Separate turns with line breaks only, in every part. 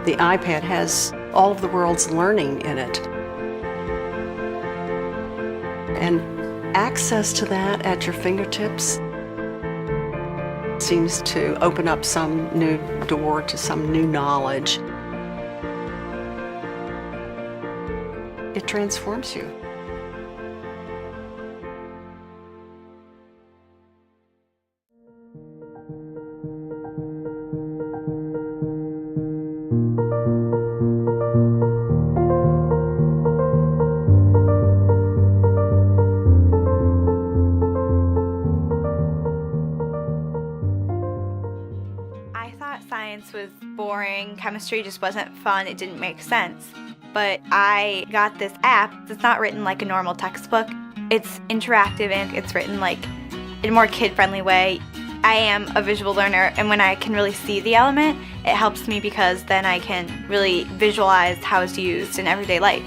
The iPad has all of the world's learning in it. And access to that at your fingertips seems to open up some new door to some new knowledge. It transforms you.
I thought science was boring, chemistry just wasn't fun, it didn't make sense. But I got this app that's not written like a normal textbook. It's interactive and it's written like in a more kid-friendly way. I am a visual learner, and when I can really see the element, it helps me because then I can really visualize how it's used in everyday life.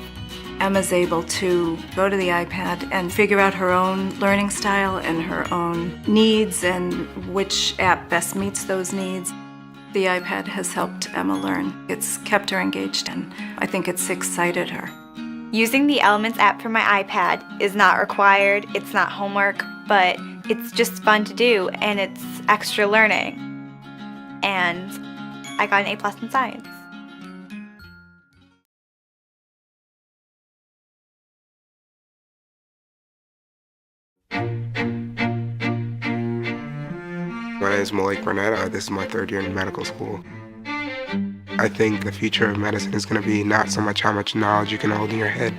Emma's able to go to the iPad and figure out her own learning style and her own needs and which app best meets those needs. The iPad has helped Emma learn. It's kept her engaged, and I think it's excited her.
Using the Elements app for my iPad is not required, it's not homework, but it's just fun to do and it's extra learning. And I got an A+ in science.
My name is Malik Burnett. This is my third year in medical school. I think the future of medicine is going to be not so much how much knowledge you can hold in your head,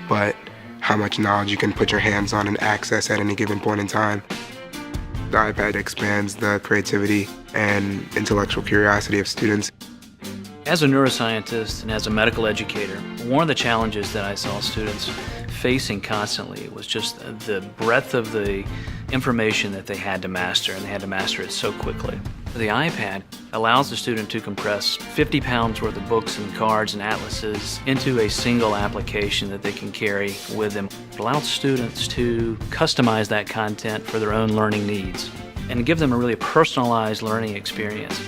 but how much knowledge you can put your hands on and access at any given point in time. The iPad expands the creativity and intellectual curiosity of students.
As a neuroscientist and as a medical educator, one of the challenges that I saw students facing constantly was just the breadth of the information that they had to master, and they had to master it so quickly. The iPad allows the student to compress 50 pounds worth of books and cards and atlases into a single application that they can carry with them. It allows students to customize that content for their own learning needs and give them a really personalized learning experience.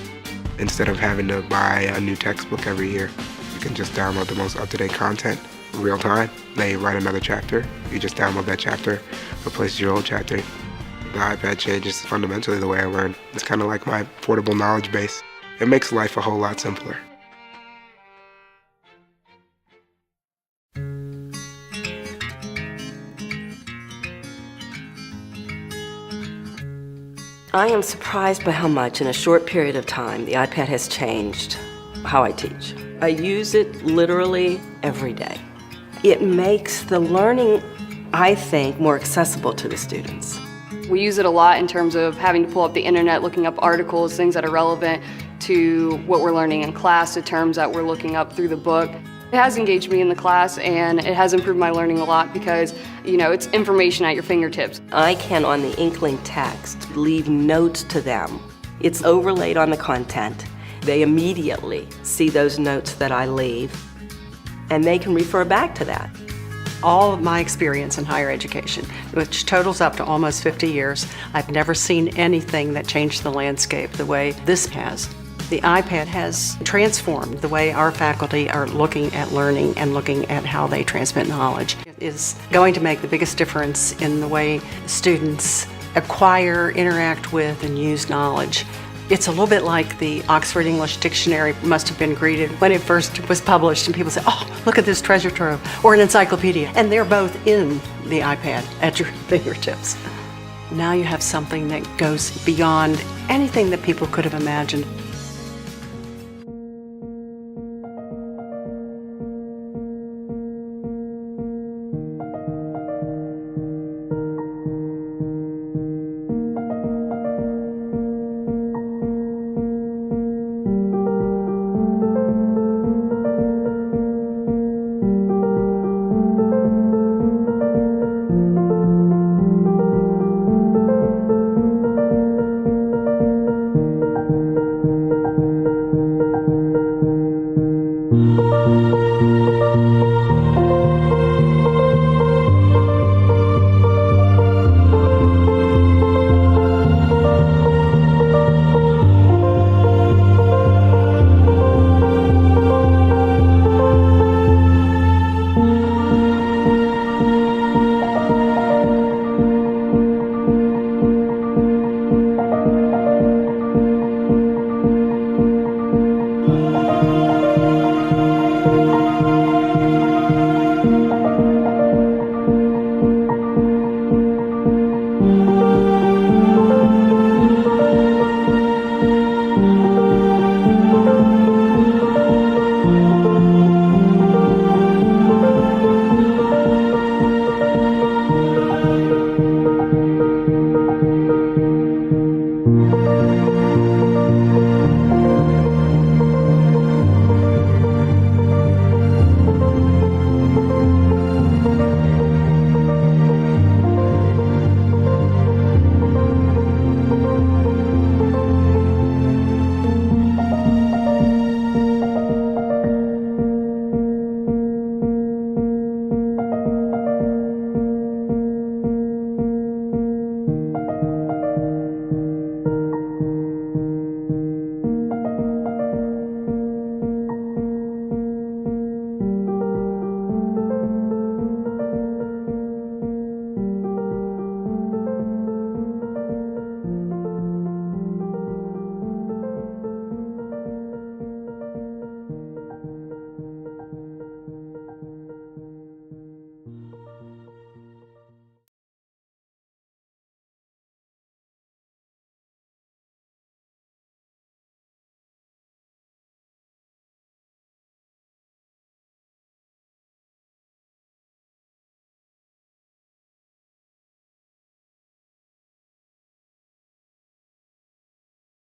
Instead of having to buy a new textbook every year, you can just download the most up-to-date content real time. They write another chapter, you just download that chapter, replaces your old chapter. The iPad changes fundamentally the way I learn. It's kind of like my portable knowledge base. It makes life a whole lot simpler.
I am surprised by how much in a short period of time the iPad has changed how I teach. I use it literally every day. It makes the learning, I think, more accessible to the students.
We use it a lot in terms of having to pull up the internet, looking up articles, things that are relevant to what we're learning in class, the terms that we're looking up through the book. It has engaged me in the class, and it has improved my learning a lot because, it's information at your fingertips.
I can, on the Inkling text, leave notes to them. It's overlaid on the content. They immediately see those notes that I leave, and they can refer back to that.
All of my experience in higher education, which totals up to almost 50 years, I've never seen anything that changed the landscape the way this has. The iPad has transformed the way our faculty are looking at learning and looking at how they transmit knowledge. It is going to make the biggest difference in the way students acquire, interact with, and use knowledge. It's a little bit like the Oxford English Dictionary must have been greeted when it first was published, and people say, oh, look at this treasure trove, or an encyclopedia. And they're both in the iPad at your fingertips. Now you have something that goes beyond anything that people could have imagined.